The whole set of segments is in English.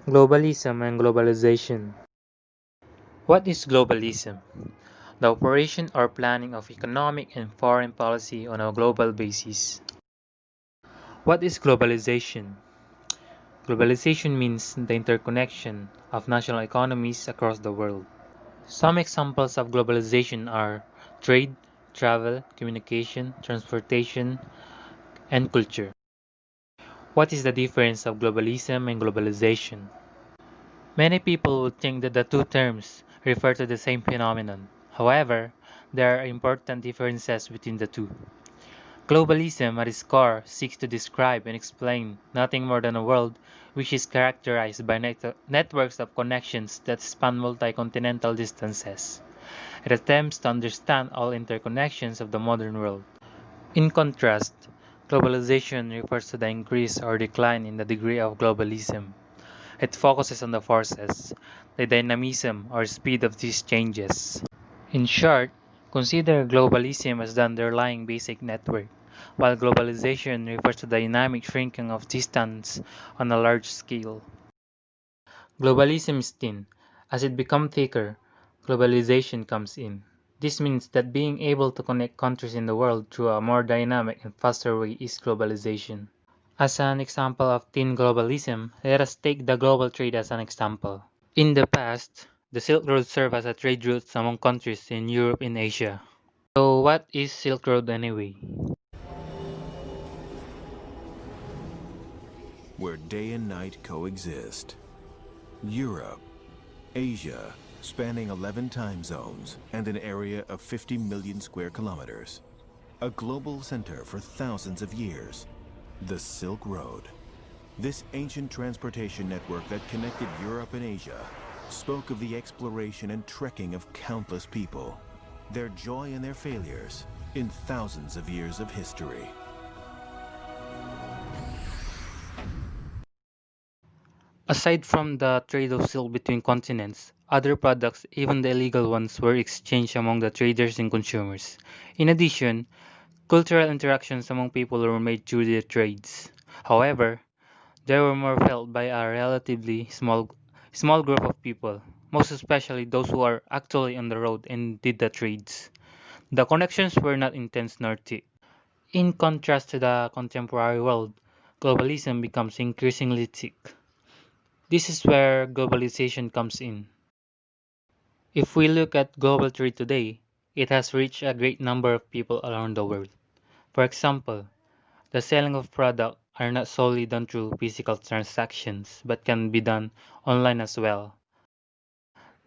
Globalism and Globalization. What is globalism? The operation or planning of economic and foreign policy on a global basis. What is globalization? Globalization means the interconnection of national economies across the world. Some examples of globalization are trade, travel, communication, transportation, and culture. What is the difference of globalism and globalization? Many people would think that the two terms refer to the same phenomenon. However, there are important differences between the two. Globalism at its core seeks to describe and explain nothing more than a world which is characterized by networks of connections that span multi-continental distances. It attempts to understand all interconnections of the modern world. In contrast, globalization refers to the increase or decline in the degree of globalism. It focuses on the forces, the dynamism or speed of these changes. In short, consider globalism as the underlying basic network, while globalization refers to the dynamic shrinking of distance on a large scale. Globalism is thin. As it becomes thicker, globalization comes in. This means that being able to connect countries in the world through a more dynamic and faster way is globalization. As an example of thin globalism, let us take the global trade as an example. In the past, the Silk Road served as a trade route among countries in Europe and Asia. So what is Silk Road anyway? Where day and night coexist. Europe, Asia, spanning 11 time zones and an area of 50 million square kilometers. A global center for thousands of years. The Silk Road. This ancient transportation network that connected Europe and Asia spoke of the exploration and trekking of countless people, their joy and their failures in thousands of years of history. Aside from the trade of silk between continents, other products, even the illegal ones, were exchanged among the traders and consumers. In addition, cultural interactions among people were made through the trades. However, they were more felt by a relatively small group of people, most especially those who are actually on the road and did the trades. The connections were not intense nor thick. In contrast to the contemporary world, globalism becomes increasingly thick. This is where globalization comes in. If we look at global trade today, it has reached a great number of people around the world. For example, the selling of products are not solely done through physical transactions, but can be done online as well.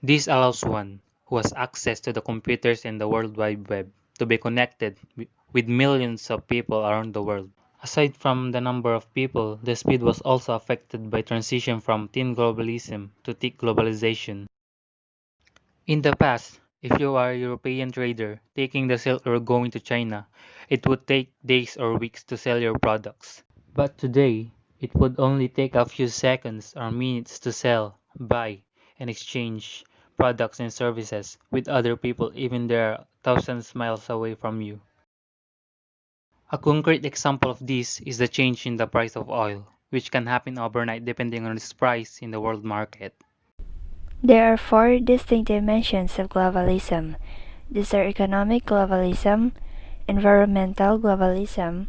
This allows one who has access to the computers and the World Wide Web to be connected with millions of people around the world. Aside from the number of people, the speed was also affected by transition from thin globalism to thick globalization. In the past, if you are a European trader taking the Silk Road going to China, it would take days or weeks to sell your products. But today, it would only take a few seconds or minutes to sell, buy, and exchange products and services with other people even they are thousands miles away from you. A concrete example of this is the change in the price of oil, which can happen overnight depending on its price in the world market. There are four distinct dimensions of globalism. These are economic globalism, environmental globalism,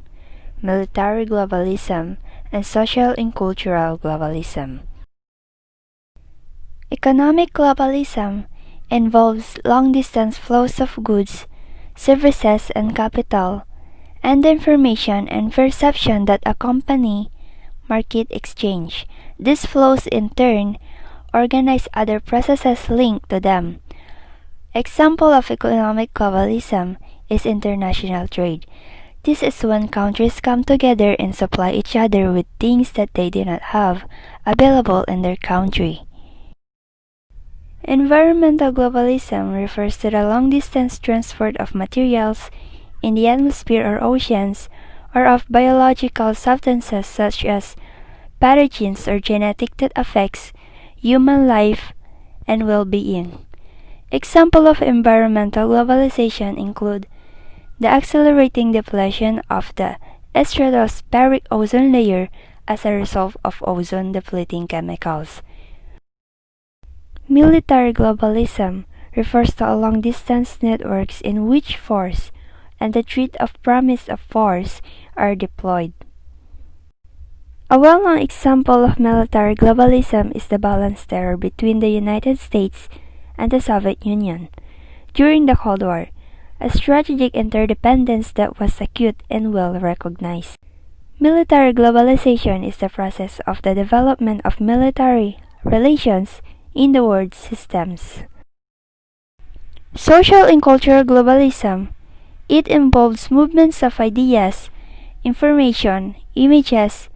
military globalism, and social and cultural globalism. Economic globalism involves long-distance flows of goods, services, and capital, and the information and perception that accompany market exchange. These flows in turn organize other processes linked to them. Example of economic globalism is international trade. This is when countries come together and supply each other with things that they do not have available in their country. Environmental globalism refers to the long-distance transport of materials in the atmosphere or oceans, or of biological substances such as pathogens or genetic that affects human life and well-being. Examples of environmental globalization include the accelerating depletion of the stratospheric ozone layer as a result of ozone-depleting chemicals, Military globalism refers to a long-distance networks in which force and the threat of promise of force are deployed. A well-known example of military globalism is the balance terror between the United States and the Soviet Union during the Cold War, a strategic interdependence that was acute and well recognized. Military globalization is the process of the development of military relations in the world systems. Social and cultural globalism. It involves movements of ideas, information, images,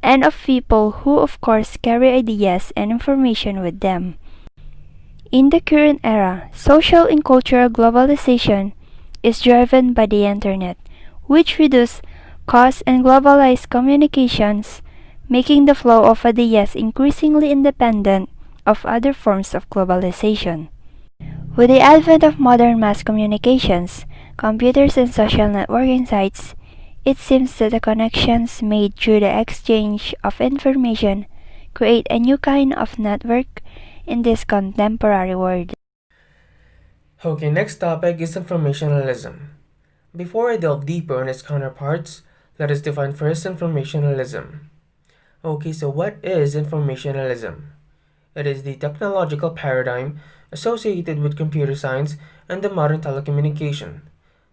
and of people who of course carry ideas and information with them. In the current era, social and cultural globalization is driven by the internet, which reduces costs and globalized communications, making the flow of ideas increasingly independent of other forms of globalization. With the advent of modern mass communications, computers and social networking sites, it seems that the connections made through the exchange of information create a new kind of network in this contemporary world. Okay, next topic is informationalism. Before I delve deeper on its counterparts, let us define first informationalism. Okay, so what is informationalism? It is the technological paradigm associated with computer science and the modern telecommunication.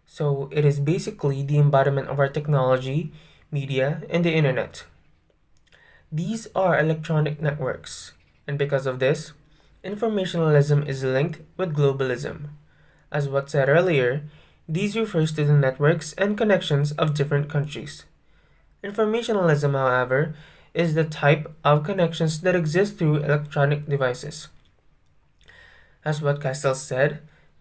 So it is basically the embodiment of our technology, media, and the internet. These are electronic networks, and because of this, informationalism is linked with globalism. As was said earlier, these refers to the networks and connections of different countries. Informationalism, however, is the type of connections that exist through electronic devices. As what Castell said,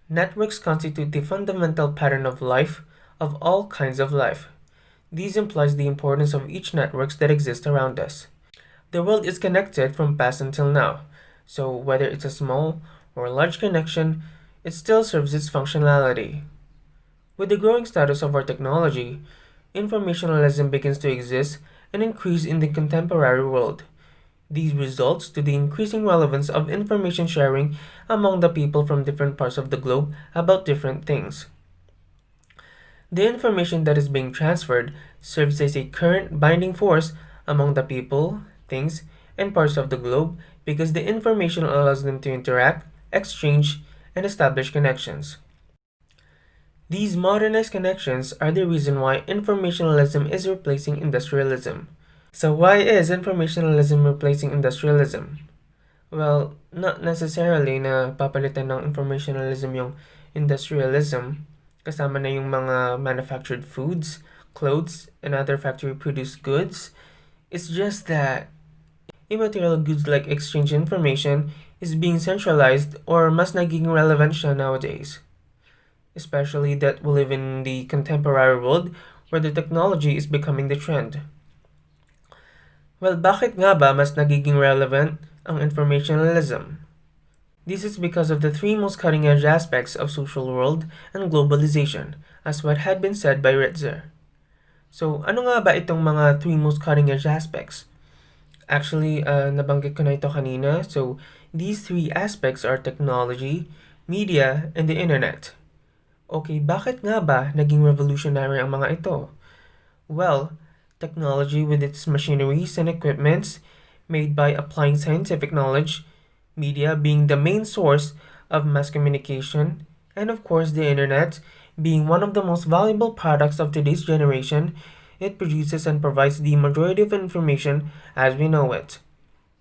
networks constitute the fundamental pattern of life of all kinds of life. These implies the importance of each networks that exist around us. The world is connected from past until now, so whether it's a small or large connection, it still serves its functionality. With the growing status of our technology, informationalism begins to exist and increase in the contemporary world. These results to the increasing relevance of information sharing among the people from different parts of the globe about different things. The information that is being transferred serves as a current binding force among the people, things, and parts of the globe because the information allows them to interact, exchange, and establish connections. These modernized connections are the reason why informationalism is replacing industrialism. So why is informationalism replacing industrialism? Well, not necessarily na papalitan ng informationalism yung industrialism, kasama na yung mga manufactured foods, clothes, and other factory-produced goods. It's just that immaterial goods like exchange information is being centralized or mas naging relevant siya nowadays. Especially that we live in the contemporary world where the technology is becoming the trend. Well, bakit nga ba mas nagiging relevant ang informationalism? This is because of the three most cutting-edge aspects of social world and globalization, as what had been said by Ritzer. So, ano nga ba itong mga three most cutting-edge aspects? Actually, nabanggit ko na ito kanina. So, these three aspects are technology, media, and the internet. Okay, bakit nga ba naging revolutionary ang mga ito? Well, technology with its machineries and equipments made by applying scientific knowledge, media being the main source of mass communication, and of course the internet being one of the most valuable products of today's generation. It produces and provides the majority of information as we know it.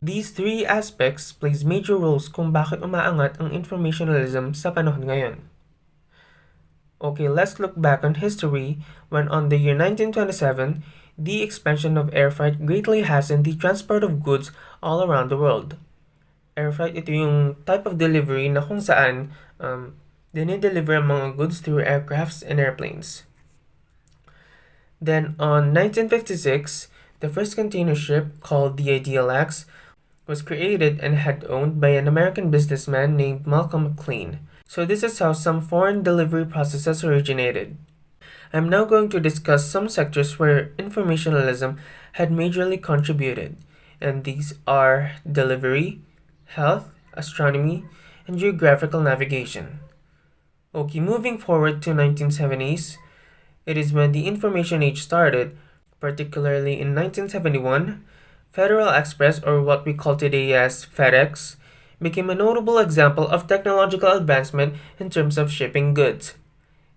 These three aspects plays major roles kung bakit umaangat ang informationalism sa panahon ngayon. Okay, let's look back on history when on the year 1927, the expansion of air freight greatly hastened the transport of goods all around the world. Air freight, ito yung type of delivery na kung saan dinideliver ang mga goods through aircrafts and airplanes. Then on 1956, the first container ship called the IdealX was created and had owned by an American businessman named Malcolm McLean. So this is how some foreign delivery processes originated. I'm now going to discuss some sectors where informationalism had majorly contributed, and these are delivery, health, astronomy, and geographical navigation. Okay, moving forward to 1970s, it is when the information age started, particularly in 1971. Federal Express, or what we call today as FedEx, became a notable example of technological advancement in terms of shipping goods.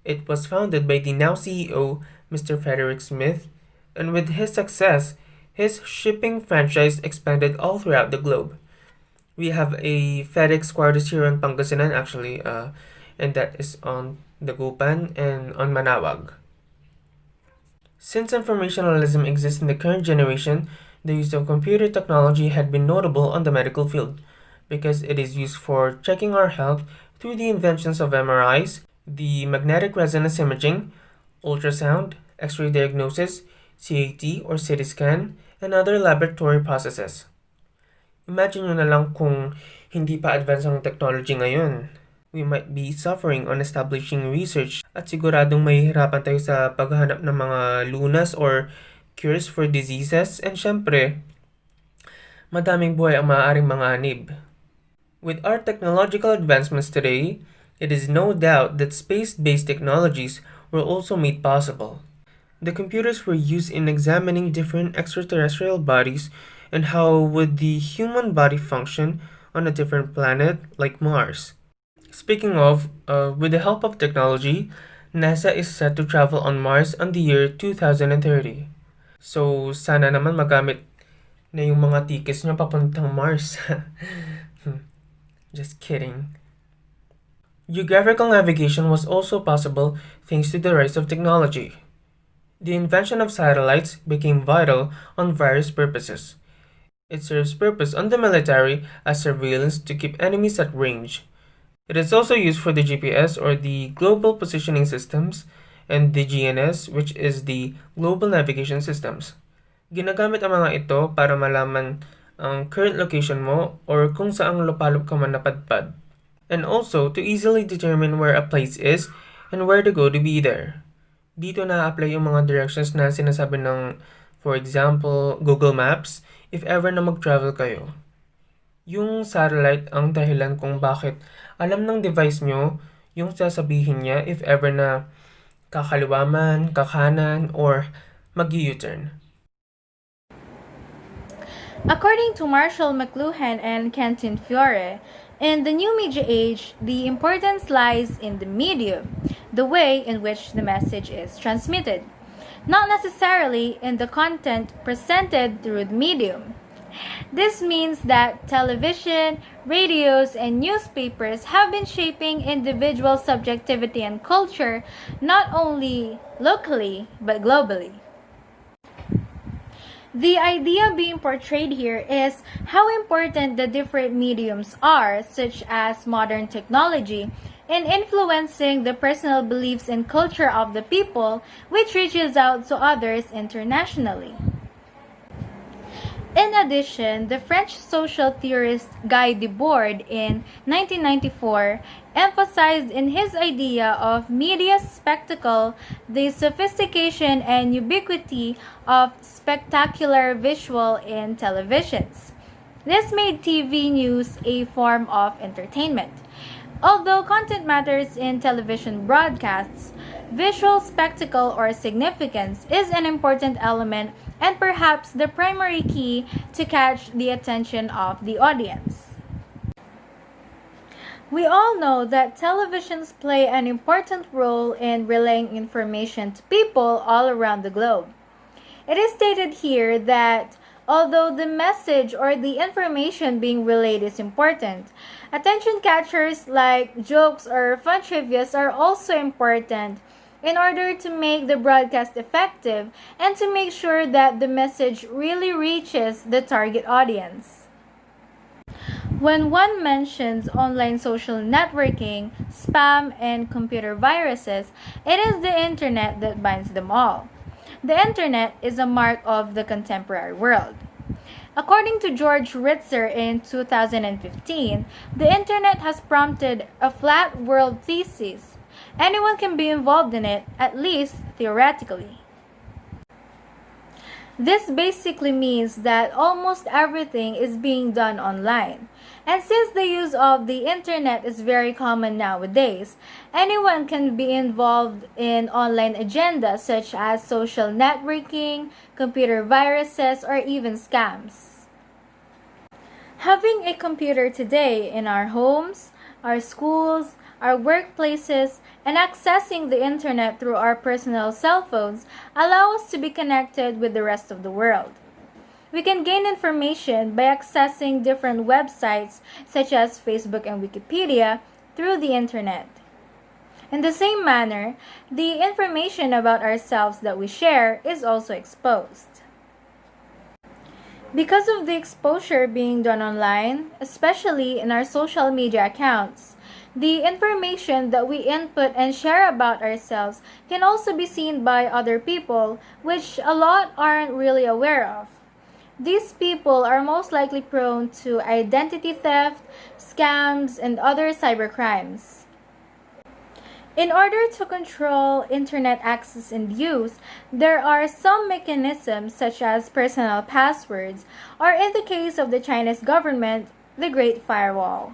It was founded by the now CEO, Mr. Frederick Smith, and with his success, his shipping franchise expanded all throughout the globe. We have a FedEx quarters here in Pangasinan actually, and that is on the Gupan and on Manawag. Since informationalism exists in the current generation, the use of computer technology had been notable on the medical field because it is used for checking our health through the inventions of MRIs, the magnetic resonance imaging, ultrasound, X-ray diagnosis, CAT or CT scan, and other laboratory processes. Imagine nyo na lang kung hindi pa advance ang technology ngayon. We might be suffering on establishing research at siguradong mahihirapan tayo sa paghahanap ng mga lunas or cures for diseases, and syempre, madaming buhay ang maaaring manganib. With our technological advancements today, it is no doubt that space-based technologies were also made possible. The computers were used in examining different extraterrestrial bodies and how would the human body function on a different planet like Mars. Speaking of, with the help of technology, NASA is set to travel on Mars on the year 2030. So, sana naman magamit na yung mga tickets nyo papuntang Mars. Just kidding. Geographical navigation was also possible thanks to the rise of technology. The invention of satellites became vital on various purposes. It serves purpose on the military as surveillance to keep enemies at range. It is also used for the GPS or the Global Positioning Systems and the GNS, which is the Global Navigation Systems. Ginagamit ang mga ito para malaman ang current location mo or kung saang lupalop ka man napadpad. And also to easily determine where a place is and where to go to be there. Dito na-apply yung mga directions na sinasabi ng, for example, Google Maps if ever na mag-travel kayo. Yung satellite ang dahilan kung bakit alam ng device nyo yung sasabihin niya if ever na kakaliwa man, kakanan, or mag-U-turn. According to Marshall McLuhan and Quentin Fiore, in the new media age, the importance lies in the medium, the way in which the message is transmitted, not necessarily in the content presented through the medium. This means that television, radios, and newspapers have been shaping individual subjectivity and culture not only locally but globally. The idea being portrayed here is how important the different mediums are, such as modern technology, in influencing the personal beliefs and culture of the people, which reaches out to others internationally. In addition, the French social theorist Guy Debord in 1994 emphasized in his idea of media spectacle the sophistication and ubiquity of spectacular visual in televisions. This made TV news a form of entertainment. Although content matters in television broadcasts, visual spectacle or significance is an important element and perhaps the primary key to catch the attention of the audience. We all know that televisions play an important role in relaying information to people all around the globe. It is stated here that although the message or the information being relayed is important, attention catchers like jokes or fun trivias are also important in order to make the broadcast effective and to make sure that the message really reaches the target audience. When one mentions online social networking, spam, and computer viruses, it is the internet that binds them all. The internet is a mark of the contemporary world. According to George Ritzer in 2015, the internet has prompted a flat world thesis. Anyone can be involved in it, at least theoretically. This basically means that almost everything is being done online. And since the use of the internet is very common nowadays, anyone can be involved in online agendas such as social networking, computer viruses, or even scams. Having a computer today in our homes, our schools, our workplaces, and accessing the internet through our personal cell phones allow us to be connected with the rest of the world. We can gain information by accessing different websites such as Facebook and Wikipedia through the internet. In the same manner, the information about ourselves that we share is also exposed. Because of the exposure being done online, especially in our social media accounts, the information that we input and share about ourselves can also be seen by other people, which a lot aren't really aware of. These people are most likely prone to identity theft, scams, and other cybercrimes. In order to control internet access and use, there are some mechanisms such as personal passwords, or in the case of the Chinese government, the Great Firewall.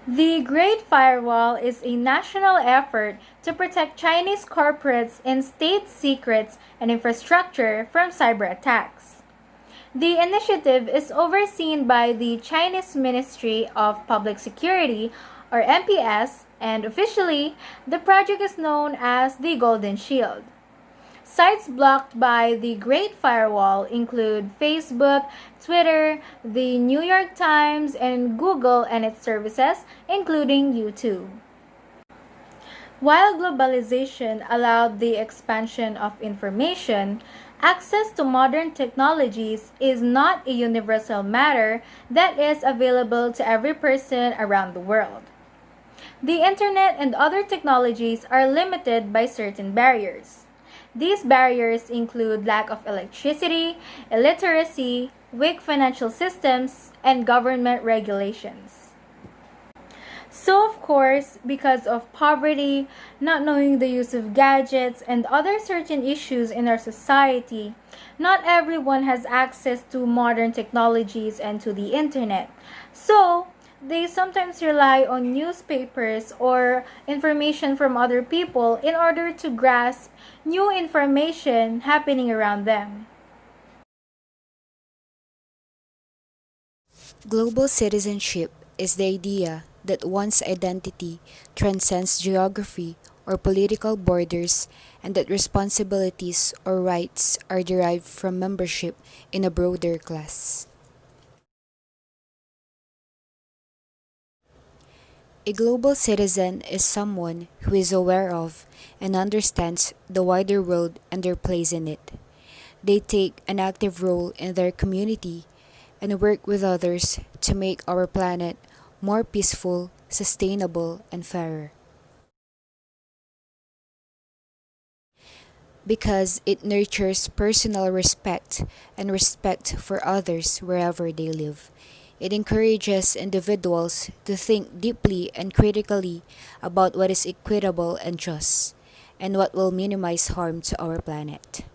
The Great Firewall is a national effort to protect Chinese corporates and state secrets and infrastructure from cyber attacks. The initiative is overseen by the Chinese Ministry of Public Security, or MPS, and officially, the project is known as the Golden Shield. Sites blocked by the Great Firewall include Facebook, Twitter, the New York Times, and Google and its services, including YouTube. While globalization allowed the expansion of information, access to modern technologies is not a universal matter that is available to every person around the world. The internet and other technologies are limited by certain barriers. These barriers include lack of electricity, illiteracy, weak financial systems, and government regulations. So, of course, because of poverty, not knowing the use of gadgets, and other certain issues in our society, not everyone has access to modern technologies and to the internet. So, they sometimes rely on newspapers or information from other people in order to grasp new information happening around them. Global citizenship is the idea that one's identity transcends geography or political borders and that responsibilities or rights are derived from membership in a broader class. A global citizen is someone who is aware of and understands the wider world and their place in it. They take an active role in their community and work with others to make our planet more peaceful, sustainable, and fairer. Because it nurtures personal respect and respect for others wherever they live. It encourages individuals to think deeply and critically about what is equitable and just, and what will minimize harm to our planet.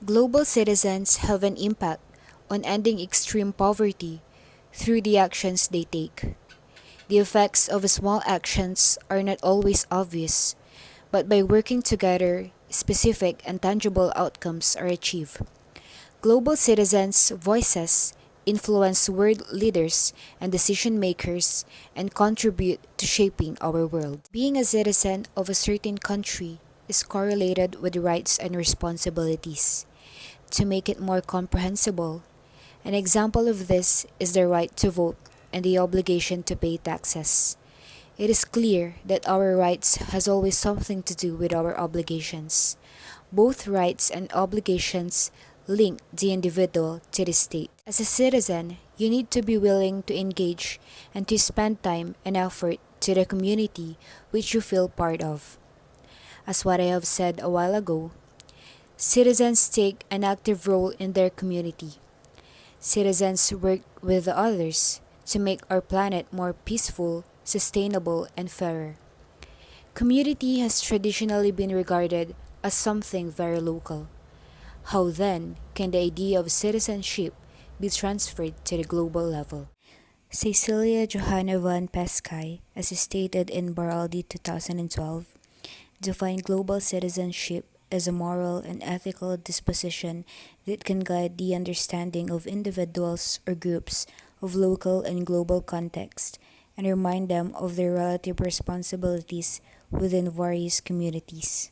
Global citizens have an impact on ending extreme poverty through the actions they take. The effects of small actions are not always obvious, but by working together, specific and tangible outcomes are achieved. Global citizens' voices influence world leaders and decision makers and contribute to shaping our world. Being a citizen of a certain country is correlated with rights and responsibilities. To make it more comprehensible, an example of this is the right to vote and the obligation to pay taxes. It is clear that our rights has always something to do with our obligations. Both rights and obligations link the individual to the state. As a citizen, you need to be willing to engage and to spend time and effort to the community which you feel part of. As what I have said a while ago, citizens take an active role in their community. Citizens work with others to make our planet more peaceful, sustainable, and fairer. Community has traditionally been regarded as something very local. How then can the idea of citizenship be transferred to the global level? Cecilia Johanna van Peskai, as stated in Baraldi 2012, defined global citizenship as a moral and ethical disposition that can guide the understanding of individuals or groups of local and global context and remind them of their relative responsibilities within various communities.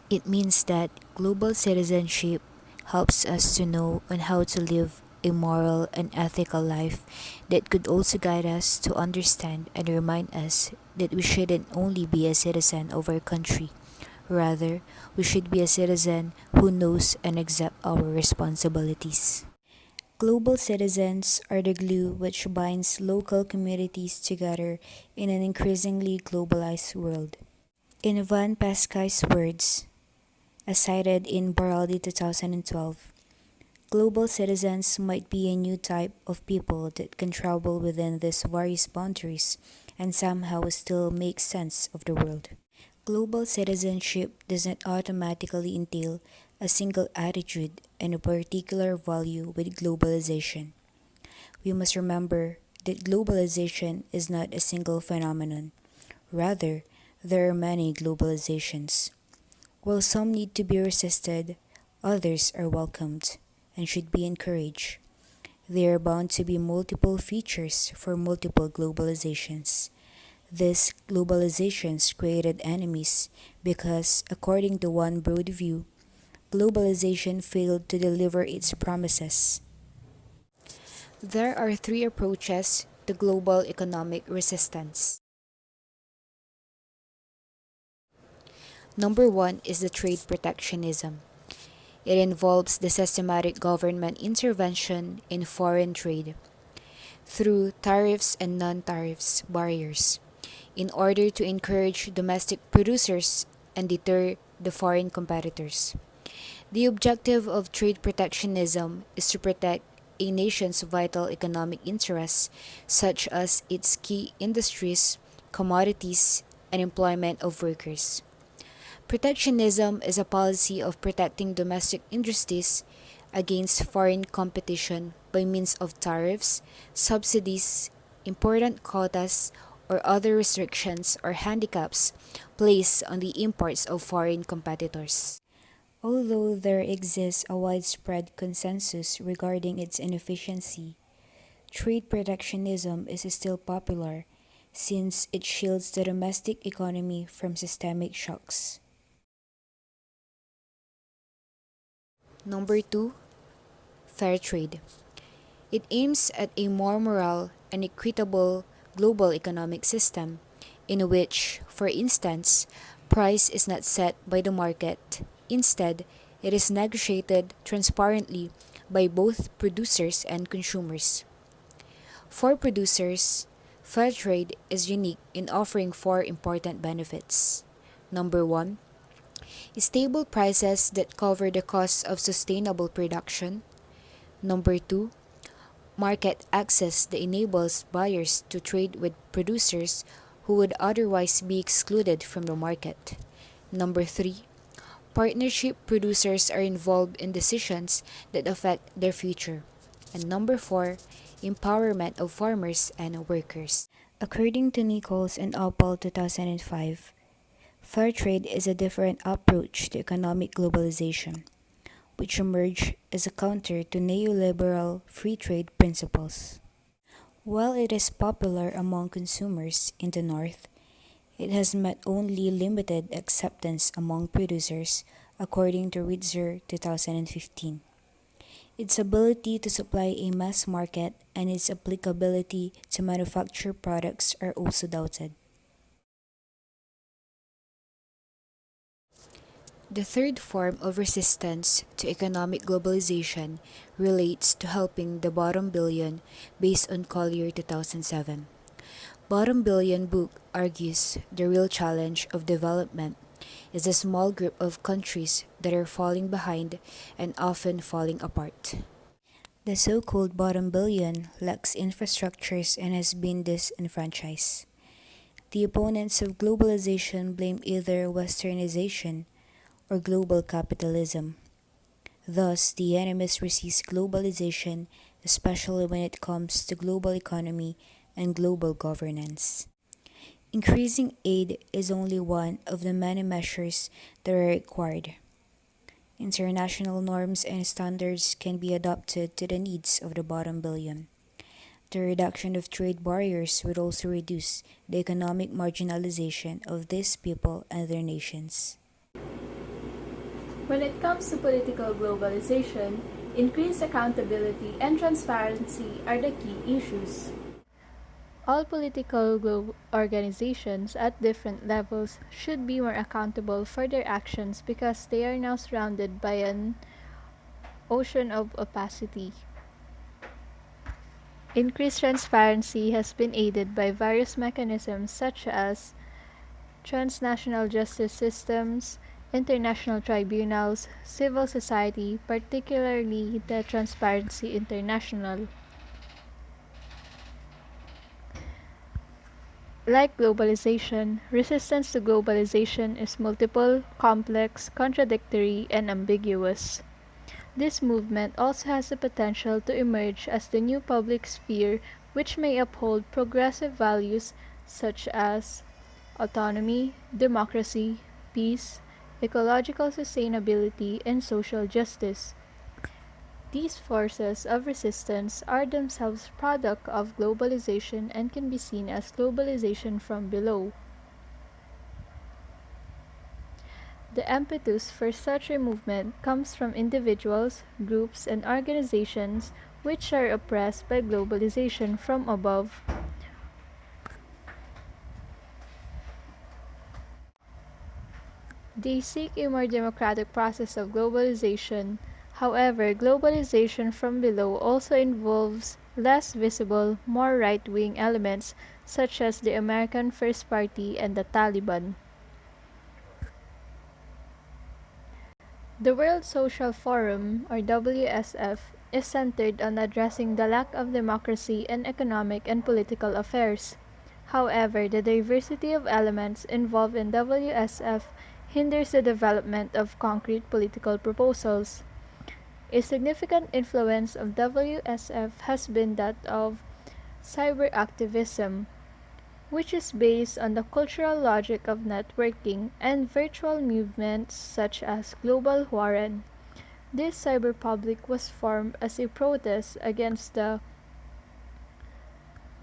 It means that global citizenship helps us to know on how to live a moral and ethical life that could also guide us to understand and remind us that we shouldn't only be a citizen of our country. Rather, we should be a citizen who knows and accepts our responsibilities. Global citizens are the glue which binds local communities together in an increasingly globalized world. In Van Paskai's words, as cited in Baraldi 2012, global citizens might be a new type of people that can travel within these various boundaries and somehow still make sense of the world. Global citizenship does not automatically entail a single attitude and a particular value with globalization. We must remember that globalization is not a single phenomenon. Rather, there are many globalizations. While some need to be resisted, others are welcomed and should be encouraged. There are bound to be multiple features for multiple globalizations. These globalizations created enemies because, according to one broad view, globalization failed to deliver its promises. There are three approaches to global economic resistance. Number one is the trade protectionism. It involves the systematic government intervention in foreign trade through tariffs and non-tariffs barriers in order to encourage domestic producers and deter the foreign competitors. The objective of trade protectionism is to protect a nation's vital economic interests, such as its key industries, commodities, and employment of workers. Protectionism is a policy of protecting domestic industries against foreign competition by means of tariffs, subsidies, important quotas, or other restrictions or handicaps placed on the imports of foreign competitors. Although there exists a widespread consensus regarding its inefficiency, trade protectionism is still popular since it shields the domestic economy from systemic shocks. Number two, fair trade. It aims at a more moral and equitable global economic system in which, for instance, price is not set by the market. Instead, it is negotiated transparently by both producers and consumers. For producers, fair trade is unique in offering four important benefits. Number one, stable prices that cover the costs of sustainable production. Number two, market access that enables buyers to trade with producers who would otherwise be excluded from the market. Number three, partnership producers are involved in decisions that affect their future. And number four, empowerment of farmers and workers. According to Nichols and Opel 2005, fair trade is a different approach to economic globalization, which emerged as a counter to neoliberal free trade principles. While it is popular among consumers in the North, it has met only limited acceptance among producers, according to Ritzer 2015. Its ability to supply a mass market and its applicability to manufacture products are also doubted. The third form of resistance to economic globalization relates to helping the bottom billion based on Collier 2007. Bottom billion book argues the real challenge of development is a small group of countries that are falling behind and often falling apart. The so-called bottom billion lacks infrastructures and has been disenfranchised. The opponents of globalization blame either westernization or global capitalism. Thus, the enemies resist globalization, especially when it comes to global economy and global governance. Increasing aid is only one of the many measures that are required. International norms and standards can be adapted to the needs of the bottom billion. The reduction of trade barriers would also reduce the economic marginalization of these people and their nations. When it comes to political globalization, increased accountability and transparency are the key issues. All political organizations at different levels should be more accountable for their actions because they are now surrounded by an ocean of opacity. Increased transparency has been aided by various mechanisms such as transnational justice systems, international tribunals, civil society, particularly the Transparency International. Like globalization, resistance to globalization is multiple, complex, contradictory, and ambiguous. This movement also has the potential to emerge as the new public sphere which may uphold progressive values such as autonomy, democracy, peace, ecological sustainability, and social justice. These forces of resistance are themselves product of globalization and can be seen as globalization from below. The impetus for such a movement comes from individuals, groups, and organizations which are oppressed by globalization from above. They seek a more democratic process of globalization. However, globalization from below also involves less visible, more right-wing elements such as the American First Party and the Taliban. The World Social Forum, or WSF, is centered on addressing the lack of democracy in economic and political affairs. However, the diversity of elements involved in WSF hinders the development of concrete political proposals. A significant influence of WSF has been that of cyberactivism, which is based on the cultural logic of networking and virtual movements such as Global Warren. This cyberpublic was formed as a protest against the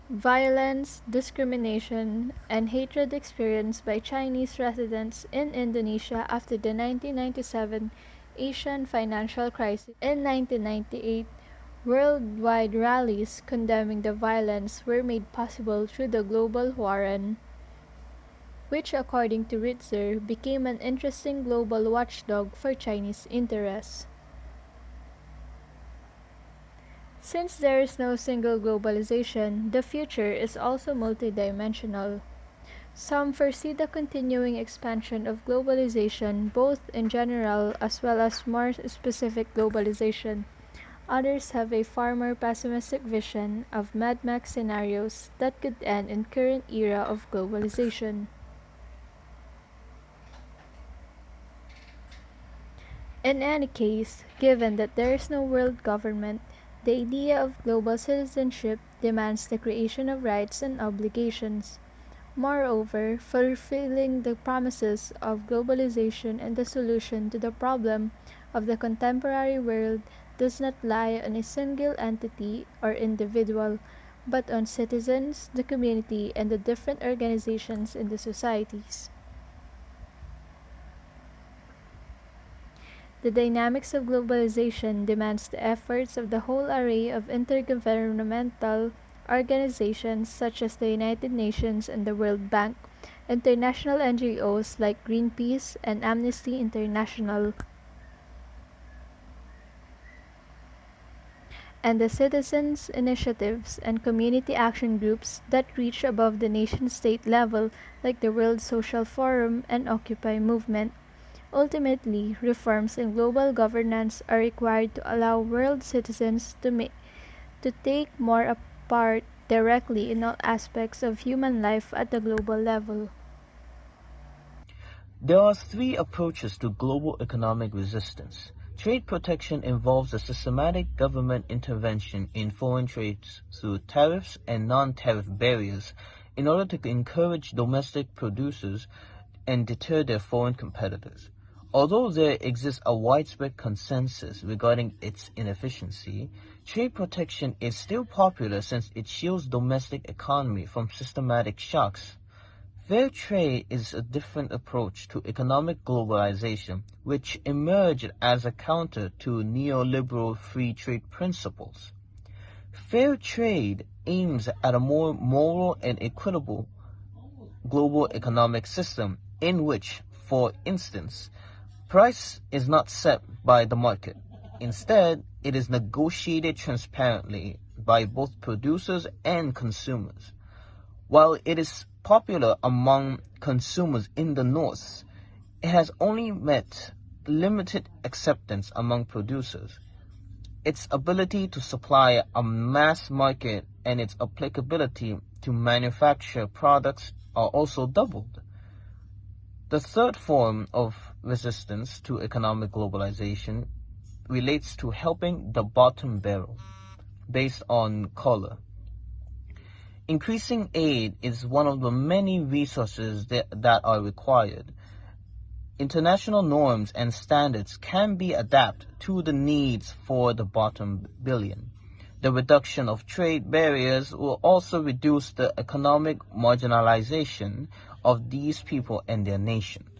violence, discrimination, and hatred experienced by Chinese residents in Indonesia after the 1997 Asian financial crisis. In 1998, worldwide rallies condemning the violence were made possible through the Global Warren, which according to Ritzer became an interesting global watchdog for Chinese interests. Since there is no single globalization, the future is also multidimensional. Some foresee the continuing expansion of globalization both in general as well as more specific globalization. Others have a far more pessimistic vision of Mad Max scenarios that could end in current era of globalization. In any case, given that there is no world government, the idea of global citizenship demands the creation of rights and obligations. Moreover, fulfilling the promises of globalization and the solution to the problem of the contemporary world does not lie on a single entity or individual, but on citizens, the community, and the different organizations in the societies. The dynamics of globalization demands the efforts of the whole array of intergovernmental organizations such as the United Nations and the World Bank, international NGOs like Greenpeace and Amnesty International, and the citizens' initiatives and community action groups that reach above the nation-state level like the World Social Forum and Occupy movement. Ultimately, reforms in global governance are required to allow world citizens to take more a part directly in all aspects of human life at the global level. There are three approaches to global economic resistance. Trade protection involves a systematic government intervention in foreign trades through tariffs and non-tariff barriers in order to encourage domestic producers and deter their foreign competitors. Although there exists a widespread consensus regarding its inefficiency, trade protection is still popular since it shields domestic economy from systematic shocks. Fair trade is a different approach to economic globalization, which emerged as a counter to neoliberal free trade principles. Fair trade aims at a more moral and equitable global economic system in which, for instance, price is not set by the market. Instead, it is negotiated transparently by both producers and consumers. While it is popular among consumers in the North, it has only met limited acceptance among producers. Its ability to supply a mass market and its applicability to manufacture products are also doubled. The third form of resistance to economic globalization relates to helping the bottom barrel, based on color. Increasing aid is one of the many resources that are required. International norms and standards can be adapted to the needs for the bottom billion. The reduction of trade barriers will also reduce the economic marginalization of these people and their nations.